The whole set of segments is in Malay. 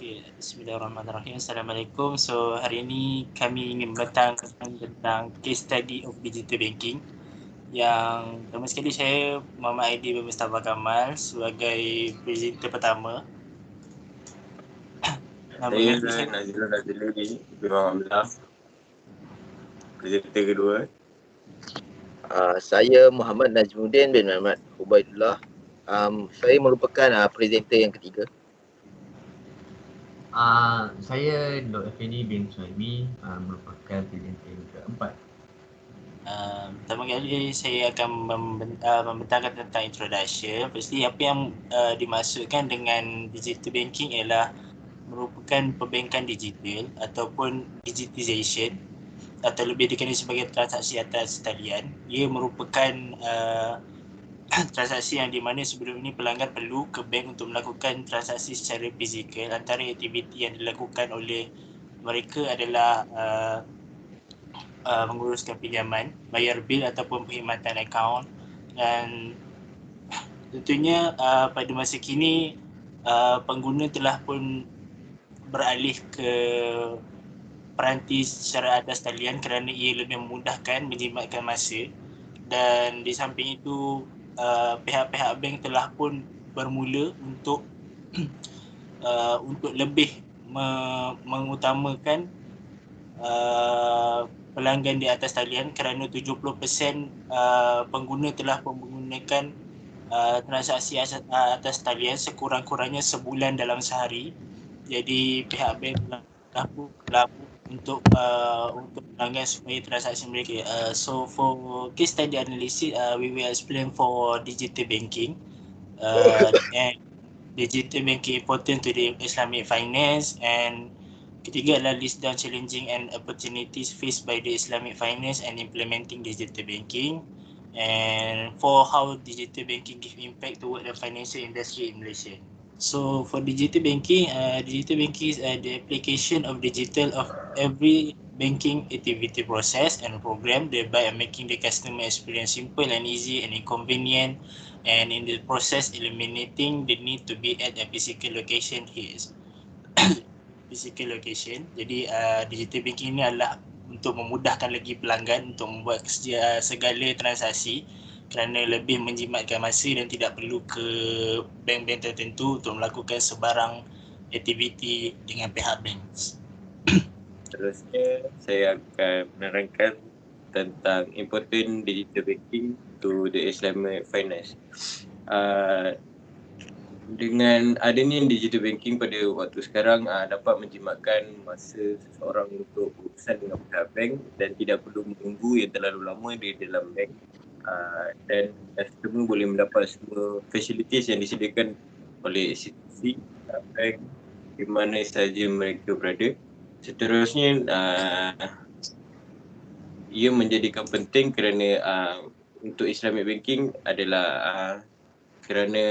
Okay, Bismillahirrahmanirrahim. Assalamualaikum. So, hari ini kami ingin berbincang tentang case study of digital banking. Yang pertama sekali saya Muhammad Aidil bin Mustafa Kamal sebagai presenter pertama. Saya Nazilul Nazilul bin Muhammad, presenter kedua. Saya Muhammad Najmuddin bin Muhammad Ubaidullah. Saya merupakan presenter yang ketiga. Saya Dr. Effendi bin Suhaimi, merupakan presenter yang keempat. Pertama kali saya akan membentangkan tentang introduction. Firstly, apa yang dimaksudkan dengan digital banking ialah merupakan perbankan digital ataupun digitization atau lebih dikenali sebagai transaksi atas talian. Ia merupakan transaksi yang di mana sebelum ini pelanggan perlu ke bank untuk melakukan transaksi secara fizikal. Antara aktiviti yang dilakukan oleh mereka adalah menguruskan pinjaman, bayar bil ataupun perkhidmatan akaun, dan tentunya pada masa kini pengguna telah pun beralih ke peranti secara atas talian kerana ia lebih memudahkan, menjimatkan masa, dan di samping itu pihak-pihak bank telah pun bermula untuk untuk lebih mengutamakan pelanggan di atas talian kerana 70% pengguna telah pun menggunakan transaksi atas talian sekurang-kurangnya sebulan dalam sehari. Jadi pihak bank telah pun untuk pelanggan supaya transaksi mereka. So for case study analysis, we will explain for digital banking and digital banking important to the Islamic finance, and ketiga adalah list down challenging and opportunities faced by the Islamic finance and implementing digital banking, and for how digital banking give impact toward the financial industry in Malaysia. So for digital banking is the application of digital of every banking activity process and program, thereby making the customer experience simple and easy and inconvenient, and in the process eliminating the need to be at a physical location here. Physical location. Jadi digital banking ini adalah untuk memudahkan lagi pelanggan untuk membuat segala transaksi kerana lebih menjimatkan masa dan tidak perlu ke bank-bank tertentu untuk melakukan sebarang aktiviti dengan pihak bank. Seterusnya saya akan menerangkan tentang important digital banking to the Islamic finance. Dengan adanya digital banking pada waktu sekarang dapat menjimatkan masa seseorang untuk berurusan dengan pihak bank dan tidak perlu menunggu yang terlalu lama di dalam bank, dan customer boleh mendapat semua facilities yang disediakan oleh institusi bank di mana sahaja mereka berada. Seterusnya ia menjadikan penting kerana untuk Islamic banking adalah kerana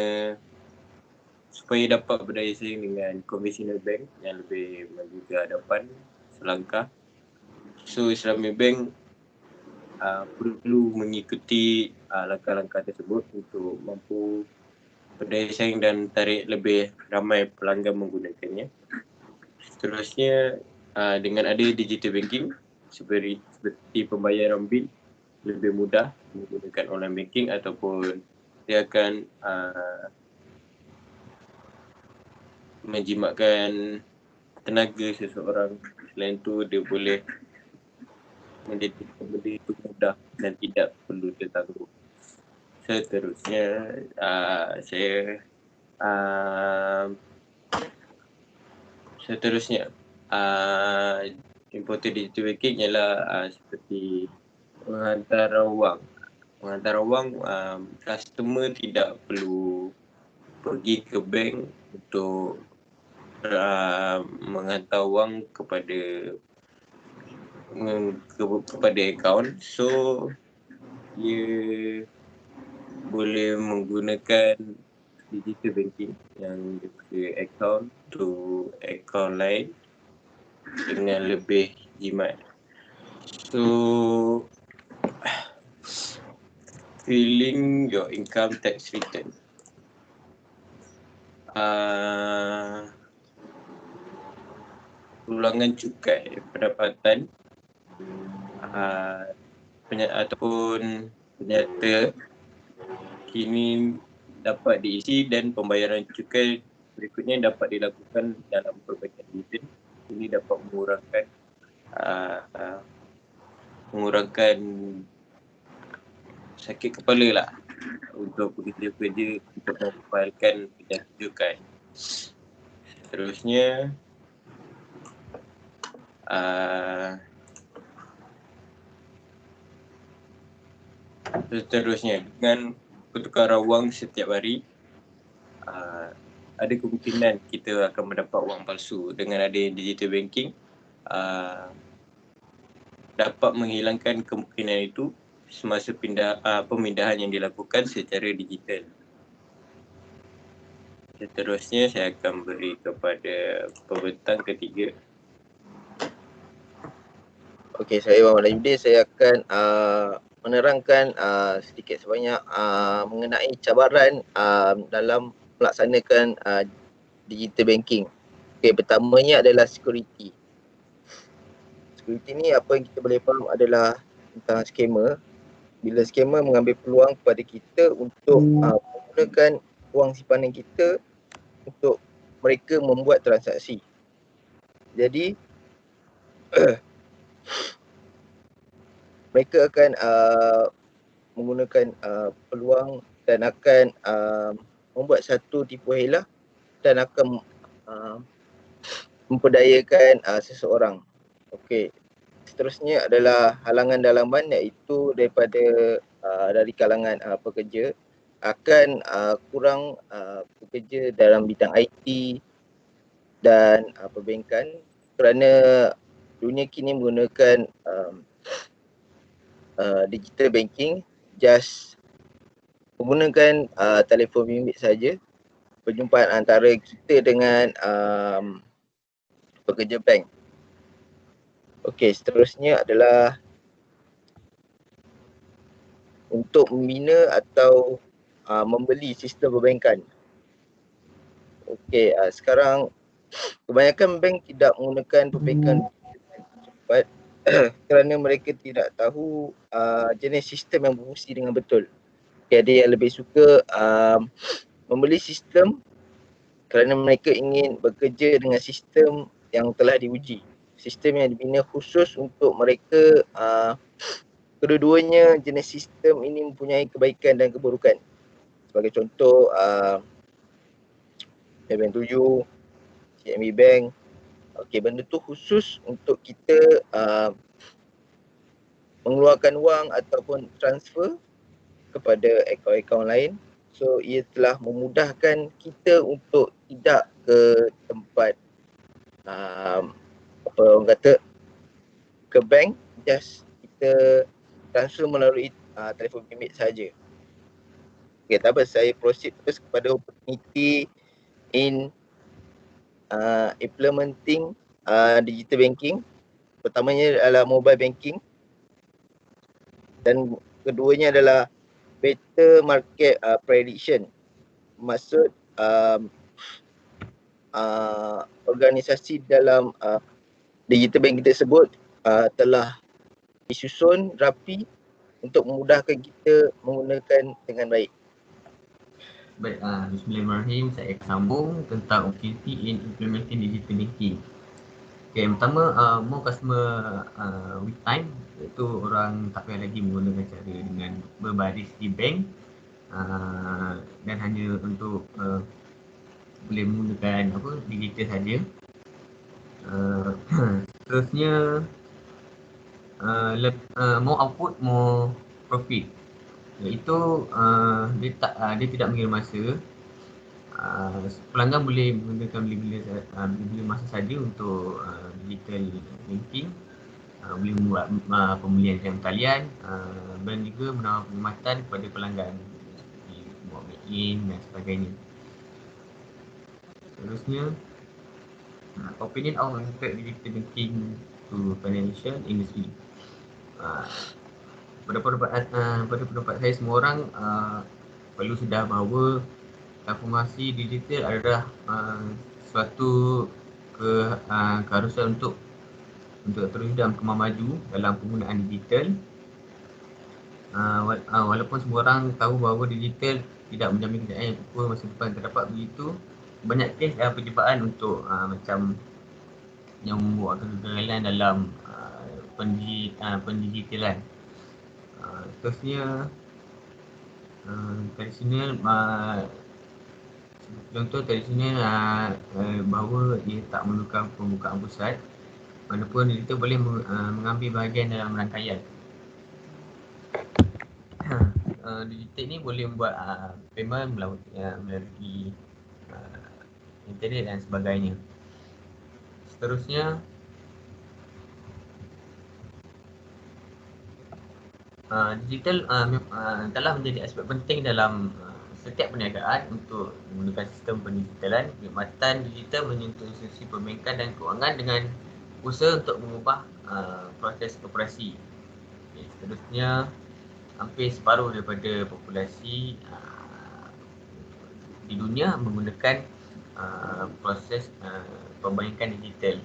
supaya dapat berdaya saing dengan conventional bank yang lebih maju ke hadapan selangkah. So Islamic bank perlu mengikuti langkah-langkah tersebut untuk mampu berdaya saing dan tarik lebih ramai pelanggan menggunakannya. Seterusnya dengan ada digital banking seperti pembayaran bil lebih mudah menggunakan online banking, ataupun dia akan menjimatkan tenaga seseorang. Selain tu dia boleh menjadikan benda itu mudah dan tidak perlu tertangguh. Seterusnya important digital banking ialah seperti menghantar wang. Customer tidak perlu pergi ke bank untuk menghantar wang kepada akaun. So dia boleh menggunakan digital banking yang daripada akaun to akaun lain dengan lebih jimat. So filing your income tax return. pendulangan cukai pendapatan ataupun penyata kini dapat diisi dan pembayaran cukai berikutnya dapat dilakukan dalam perbaikan digital. Ini dapat mengurangkan sakit kepala lah untuk pekerja-pekerja untuk memfailkan penyata cukai. Seterusnya dengan pertukaran wang setiap hari, ada kemungkinan kita akan mendapat wang palsu. Dengan adanya digital banking, dapat menghilangkan kemungkinan itu semasa pemindahan yang dilakukan secara digital. Seterusnya saya akan beri kepada pembentang ketiga. Okey, saya Muhammad Najmuddin. Saya akan menerangkan sedikit sebanyak mengenai cabaran dalam melaksanakan digital banking. Okey, pertamanya adalah security. Security ni apa yang kita boleh faham adalah tentang scammer. Bila scammer mengambil peluang kepada kita untuk menggunakan wang simpanan kita untuk mereka membuat transaksi. Jadi mereka akan menggunakan peluang dan akan membuat satu tipu helah dan akan memperdayakan seseorang. Okey. Seterusnya adalah halangan dalaman, iaitu daripada dari kalangan pekerja akan kurang pekerja dalam bidang IT dan perbankan kerana dunia kini menggunakan digital banking, just menggunakan telefon bimbit saja. Perjumpaan antara kita dengan pekerja bank. Okey, seterusnya adalah untuk membina atau membeli sistem perbankan. Okey, sekarang kebanyakan bank tidak menggunakan perbankan cepat kerana mereka tidak tahu jenis sistem yang berfungsi dengan betul. Okay, ada yang lebih suka membeli sistem kerana mereka ingin bekerja dengan sistem yang telah diuji. Sistem yang dibina khusus untuk mereka. Kedua-duanya jenis sistem ini mempunyai kebaikan dan keburukan. Sebagai contoh, Bank 7, CMB Bank. Okey, benda tu khusus untuk kita mengeluarkan wang ataupun transfer kepada akaun-akaun lain. So ia telah memudahkan kita untuk tidak ke tempat apa orang kata ke bank, just kita transfer melalui telefon bimbit saja. Okey, tak apa, saya proceed terus kepada opportunity in implementing digital banking. Pertamanya adalah mobile banking dan keduanya adalah better market prediction. Maksud organisasi dalam digital banking tersebut telah disusun rapi untuk memudahkan kita menggunakan dengan baik. Baik, bismillahirrahmanirrahim. Saya akan sambung tentang opportunity in implementing digital banking. Okay, yang pertama, more customer with time, iaitu orang tak payah lagi menggunakan cara dengan berbaris di bank dan hanya untuk boleh menggunakan digital saja. Seterusnya, more output, more profit, iaitu dia tidak mengira masa. Pelanggan boleh menggunakan bila masa saja untuk digital banking, boleh membuat pembelian jam talian dan juga menawar perkhidmatan kepada pelanggan seperti buat mail-in dan sebagainya. Seterusnya, opinion of digital banking to financial industry. Pada pendapat saya, semua orang perlu sedar bahawa transformasi digital adalah suatu keharusan untuk terus dan kemar maju dalam penggunaan digital. Walaupun semua orang tahu bahawa digital tidak menjamin kejayaan yang ukur masa depan terdapat begitu, banyak kes percubaan untuk macam yang membuatkan kegagalan dalam pendigitalan. Seterusnya tradisional, contoh tradisional bahawa ia tak memerlukan pembukaan pusat, walaupun digital boleh mengambil bahagian dalam rangkaian. Digital ni boleh membuat payment melalui internet dan sebagainya. Seterusnya, digital telah menjadi aspek penting dalam setiap perniagaan untuk menggunakan sistem pendigitalan. Perkhidmatan digital menyentuh institusi perbankan dan kewangan dengan usaha untuk mengubah proses operasi. Seterusnya, hampir separuh daripada populasi di dunia menggunakan proses perbankan digital.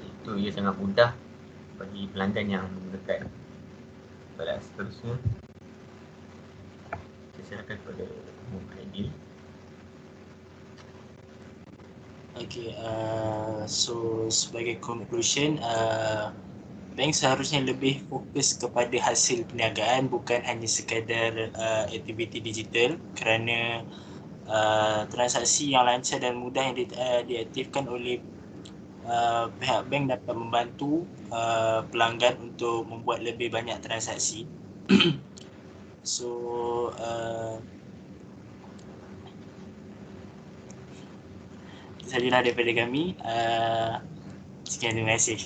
Itu ia sangat mudah bagi pelanggan yang menggunakan. Baiklah, seterusnya saya serahkan kepada Muhammad Aidil. Okay, so sebagai conclusion, bank seharusnya lebih fokus kepada hasil perniagaan, bukan hanya sekadar aktiviti digital, kerana transaksi yang lancar dan mudah yang diaktifkan oleh pihak bank dapat membantu pelanggan untuk membuat lebih banyak transaksi. So sajalah daripada kami. Sekian, terima kasih.